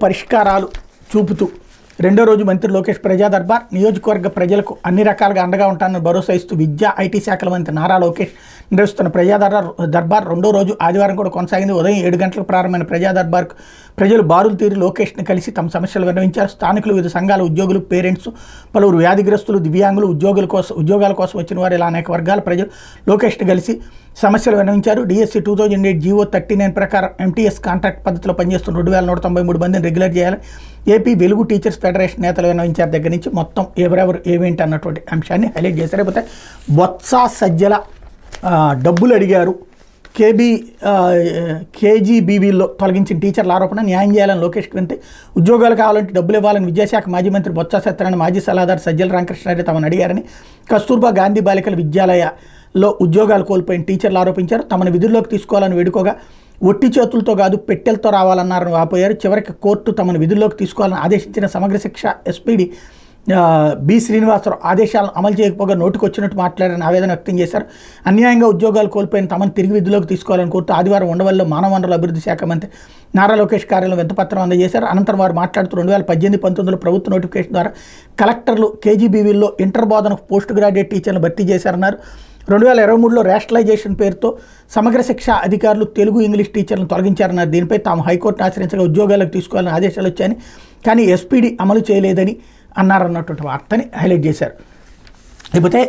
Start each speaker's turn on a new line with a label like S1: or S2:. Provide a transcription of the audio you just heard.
S1: పరిష్కారాలు చూపుతూ రెండో రోజు మంత్రి లోకేష్ ప్రజా దర్బార్. నియోజకవర్గ ప్రజలకు అన్ని రకాలుగా అండగా ఉంటానని భరోసా ఇస్తూ విద్యా ఐటీ శాఖల మంత్రి నారా లోకేష్ నిర్వహిస్తున్న ప్రజా దర్బార్ రెండో రోజు ఆదివారం కూడా కొనసాగింది. ఉదయం 7 గంటలకు ప్రారంభమైన ప్రజా దర్బార్కు ప్రజలు బారులు తీరి లోకేష్ని కలిసి తమ సమస్యలు విన్నవించారు. స్థానికులు, వివిధ సంఘాల ఉద్యోగులు, పేరెంట్స్, పలువురు వ్యాధిగ్రస్తులు, దివ్యాంగులు, ఉద్యోగాల కోసం వచ్చిన వారు ఇలా అనేక వర్గాల ప్రజలు లోకేష్ని కలిసి సమస్యలు విన్నవించారు. డిఎస్సి 2008 జీవో 39 ప్రకారం ఎంటీఎస్ కాంట్రాక్ట్ పద్ధతిలో పనిచేస్తున్న 2193 మందిని రెగ్యులర్ చేయాలి. ఏపీ వెలుగు టీచర్స్ ఫెడరేషన్ నేతలు విన్నవించారు. దగ్గర నుంచి మొత్తం ఎవరెవరు ఏమేంటి అన్నటువంటి అంశాన్ని హైలైట్ చేశారు. లేకపోతే బొత్స సజ్జల డబ్బులు అడిగారు, కేజీబీవీల్లో తొలగించిన టీచర్ల ఆరోపణ న్యాయం చేయాలని లోకేష్కి వింటే ఉద్యోగాలు కావాలంటే డబ్బులు ఇవ్వాలని విద్యాశాఖ మాజీ మంత్రి బొత్స సత్యనారాయణ, మాజీ సలహాదారు సజ్జల రామకృష్ణారెడ్డి తమను అడిగారని కస్తూర్బా గాంధీ బాలికల విద్యాలయాల్లో ఉద్యోగాలు కోల్పోయిన టీచర్లు ఆరోపించారు. తమను విధుల్లోకి తీసుకోవాలని వేడుకోగా ఒట్టి చేతులతో కాదు పెట్టెలతో రావాలన్నారని వాపోయారు. చివరికి కోర్టు తమను విధుల్లోకి తీసుకోవాలని ఆదేశించిన సమగ్ర శిక్ష ఎస్పీడీ బి శ్రీనివాసరావు ఆదేశాలను అమలు చేయకపోగా నోటికొచ్చినట్టు మాట్లాడారని ఆవేదన వ్యక్తం చేశారు. అన్యాయంగా ఉద్యోగాలు కోల్పోయిన తమను తిరిగి విధుల్లోకి తీసుకోవాలని కోరుతూ ఆదివారం ఉండవల్లిలో మానవ వనరుల అభివృద్ధి శాఖ మంత్రి నారా లోకేష్ కార్యాలయం వింతపత్రం అందజేశారు. అనంతరం వారు మాట్లాడుతూ 2018-19 ప్రభుత్వ నోటిఫికేషన్ ద్వారా కలెక్టర్లు కేజీబీవీల్లో ఇంటర్ బోధనకు పోస్ట్ గ్రాడ్యుయేట్ టీచర్లు భర్తీ చేశారన్నారు. 2023లో రేషనలైజేషన్ పేరుతో సమగ్ర శిక్ష అధికారులు తెలుగు, ఇంగ్లీష్ టీచర్లను తొలగించారన్నారు. దీనిపై తాము హైకోర్టును ఆశ్రయించగా ఉద్యోగాలకు తీసుకోవాలని ఆదేశాలు వచ్చాయని, కానీ ఎస్పీడీ అమలు చేయలేదని అన్నారన్నటువంటి వార్తని హైలైట్ చేశారు. లేకపోతే